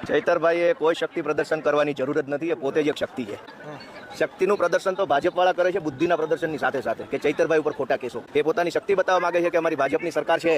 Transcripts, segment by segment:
ચૈતરભાઈએ કોઈ શક્તિ પ્રદર્શન કરવાની જરૂર જ નથી, એ પોતે જ એક શક્તિ છે. શક્તિનું પ્રદર્શન તો ભાજપવાળા કરે છે બુદ્ધિના પ્રદર્શનની સાથે સાથે, કે ચૈતરભાઈ ઉપર ખોટા કેસો. એ પોતાની શક્તિ બતાવવા માંગે છે કે અમારી ભાજપની સરકાર છે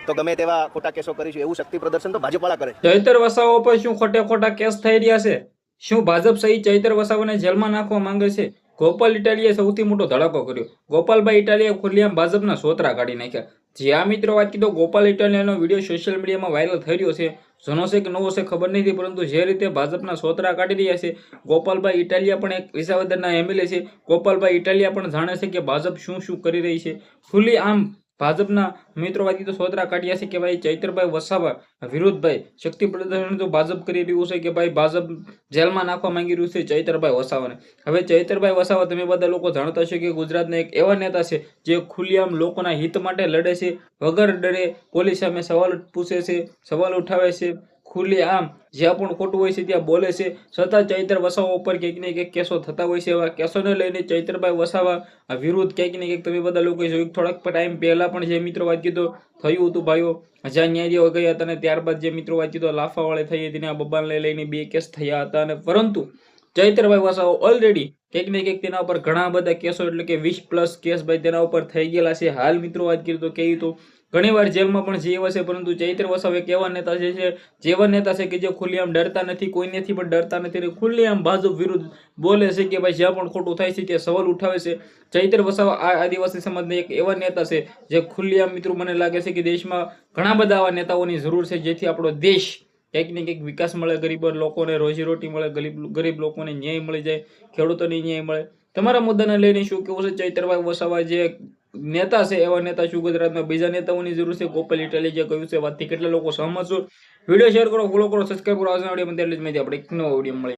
તો ગમે તેવા ખોટા કેસો કરીશું, એવું શક્તિ પ્રદર્શન તો ભાજપવાળા કરે છે. ચૈતર વસાવા પર શું ખોટા કેસ થઈ રહ્યા છે? શું ભાજપ સહિત ચૈતર વસાવાને જેલમાં નાખવા માંગે છે? ગોપાલ ઇટાલિયાએ સૌથી મોટો ધડાકો કર્યો. ગોપાલભાઈ ઇટાલિયાએ ખુલ્લેઆમ ભાજપના સોતરા કાઢી નાખ્યા. જ્યાં મિત્રો વાત કીધો, ગોપાલ ઇટાલિયાનો વિડીયો સોશિયલ મીડિયામાં વાયરલ થઈ રહ્યો છે. જૂનો છે કે નવો છે ખબર નથી, પરંતુ જે રીતે ભાજપના સોતરા કાઢી રહ્યા છે, ગોપાલભાઈ ઇટાલિયા પણ એક વિસાવદરના એમએલએ છે. ગોપાલભાઈ ઇટાલિયા પણ જાણે છે કે ભાજપ શું કરી રહી છે. ખુલ્લી આમ ભાજપના મિત્રો વાત તો સોતરા કાઢ્યા છે કે ભાઈ ચૈતરભાઈ વસાવા વિરુદ્ધભાઈ શક્તિ પ્રદર્શન તો ભાજપ કરી રહ્યું છે, કે ભાઈ ભાજપ જેલમાં નાખવા માંગી રહ્યું છે ચૈતરભાઈ વસાવાને. હવે ચૈતરભાઈ વસાવા તમે બધા લોકો જાણતા છો કે ગુજરાતના એક એવા નેતા છે જે ખુલ્લેઆમ લોકોના હિત માટે લડે છે, વગર ડરે પોલીસ સામે સવાલ પૂછે છે, સવાલ ઉઠાવે છે, ખુલ્લેઆમ જ્યાં પણ ખોટું હોય છે ત્યાં બોલે છે. છતાં ચૈતર વસાવા ઉપર કંઈક ને કંઈક કેસો થતા હોય છે. એવા કેસોને લઈને ચૈતરભાઈ વસાવા વિરુદ્ધ કંઈક ને કંઈક તમે બધા લોકો જોયું. થોડાક ટાઈમ પહેલા પણ જે મિત્રો વાત કીધો થયું હતું ભાઈઓ, જ્યાં ન્યાયાધીશો ગયા હતા અને ત્યારબાદ જે મિત્રો વાત કીધો લાફાવાળી થઈ હતી, આ બબાલને લઈને 2 કેસ થયા હતા. અને પરંતુ ચૈતરભાઈ વસાવા ઓલરેડી કંઈક ને કંઈક તેના ઉપર ઘણા બધા કેસો, એટલે કે 20+ કેસ ભાઈ તેના ઉપર થઈ ગયેલા છે. હાલ મિત્રો વાત કરીએ તો કેવી તો ઘણીવાર જેલમાં પણ જીવ હશે, પરંતુ ચૈતર વસાવા એક એવા નેતા છે જેવા નેતા છે કે જે ખુલ્લેઆમ ડરતા નથી, કોઈનેથી પણ ડરતા નથી, ખુલ્લેઆમ ભાજપ વિરુદ્ધ બોલે છે કે ભાઈ જ્યાં પણ ખોટું થાય છે ત્યાં સવાલ ઉઠાવે છે. ચૈતર વસાવા આ આદિવાસી સમાજના એક એવા નેતા છે જે ખુલ્લેઆમ મિત્રો મને લાગે છે કે દેશમાં ઘણા બધા આવા નેતાઓની જરૂર છે, જેથી આપણો દેશ કંઈક ને કંઈક વિકાસ મળે, ગરીબ લોકોને રોજીરોટી મળે, ગરીબ લોકોને ન્યાય મળી જાય, ખેડૂતોને ન્યાય મળે. તમારા મુદ્દાને લઈને શું કેવું છે? ચૈતરભાઈ વસાવા જે નેતા છે એવા નેતા શું ગુજરાતમાં બીજા નેતાઓની જરૂર છે? ગોપાલ ઇટાલિયાએ જે કહ્યું છે વાતથી કેટલા લોકો સહમત છો? વિડીયો શેર કરો, ફોલો કરો, સબસ્ક્રાઈબ કરો. આજના વિડીયોમાં એટલી જ માહિતી, આપણે એક નવો વિડીયો મળે.